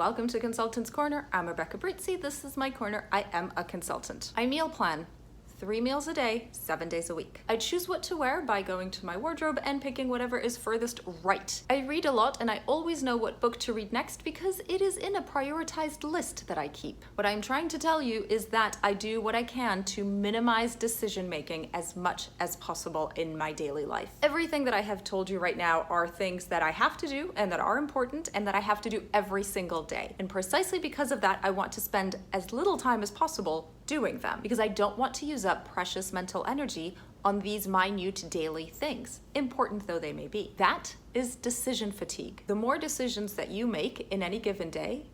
Welcome to Consultant's Corner. I'm Rebecca Brizi. This is my corner. I am a consultant. I meal plan 3 meals a day, 7 days a week. I choose what to wear by going to my wardrobe and picking whatever is furthest right. I read a lot and I always know what book to read next because it is in a prioritized list that I keep. What I'm trying to tell you is that I do what I can to minimize decision making as much as possible in my daily life. Everything that I have told you right now are things that I have to do and that are important and that I have to do every single day. And precisely because of that, I want to spend as little time as possible doing them because I don't want to use up precious mental energy on these minute daily things, important though they may be. That is decision fatigue. The more decisions that you make in any given day,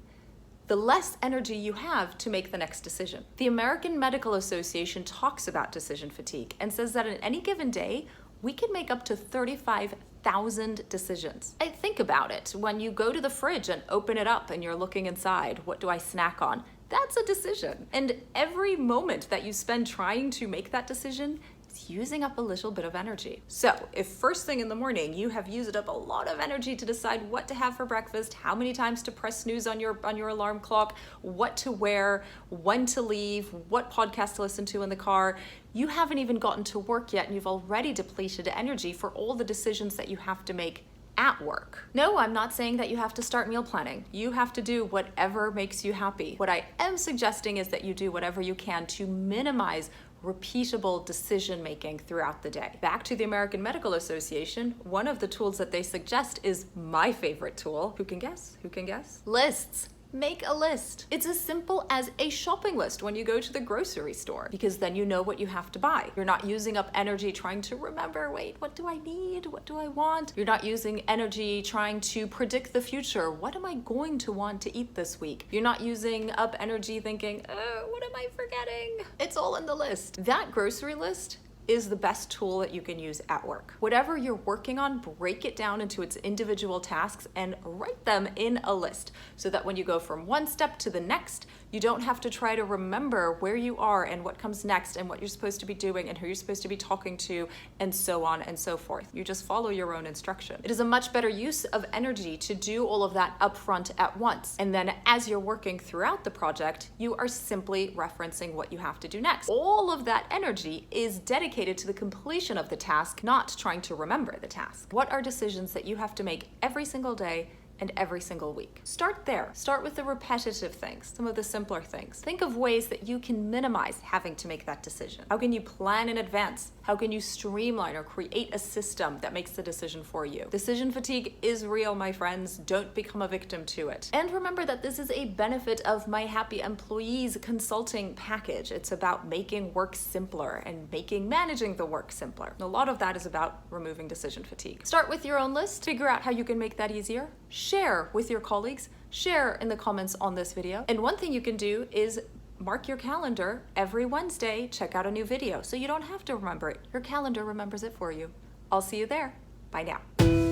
the less energy you have to make the next decision. The American Medical Association talks about decision fatigue and says that in any given day, we can make up to 35,000 decisions. I think about it. When you go to the fridge and open it up and you're looking inside, what do I snack on? That's a decision. And every moment that you spend trying to make that decision is using up a little bit of energy. So if first thing in the morning you have used up a lot of energy to decide what to have for breakfast, how many times to press snooze on your alarm clock, what to wear, when to leave, what podcast to listen to in the car, you haven't even gotten to work yet and you've already depleted energy for all the decisions that you have to make at work. No, I'm not saying that you have to start meal planning. You have to do whatever makes you happy. What I am suggesting is that you do whatever you can to minimize repeatable decision making throughout the day. Back to the American Medical Association, one of the tools that they suggest is my favorite tool. Who can guess? Who can guess? Lists. Make a list. It's as simple as a shopping list when you go to the grocery store, because then you know what you have to buy. You're not using up energy trying to remember, wait, what do I need? What do I want? You're not using energy trying to predict the future. What am I going to want to eat this week? You're not using up energy thinking, oh, what am I forgetting? It's all in the list. That grocery list is the best tool that you can use at work. Whatever you're working on, break it down into its individual tasks and write them in a list so that when you go from one step to the next, you don't have to try to remember where you are and what comes next and what you're supposed to be doing and who you're supposed to be talking to and so on and so forth. You just follow your own instruction. It is a much better use of energy to do all of that upfront at once. And then as you're working throughout the project, you are simply referencing what you have to do next. All of that energy is dedicated to the completion of the task, not trying to remember the task. What are decisions that you have to make every single day and every single week? Start there. Start with the repetitive things, some of the simpler things. Think of ways that you can minimize having to make that decision. How can you plan in advance? How can you streamline or create a system that makes the decision for you? Decision fatigue is real, my friends. Don't become a victim to it. And remember that this is a benefit of my Happy Employees consulting package. It's about making work simpler and making managing the work simpler. A lot of that is about removing decision fatigue. Start with your own list. Figure out how you can make that easier. Share with your colleagues. Share in the comments on this video. And one thing you can do is mark your calendar every Wednesday, check out a new video so you don't have to remember it. Your calendar remembers it for you. I'll see you there. Bye now.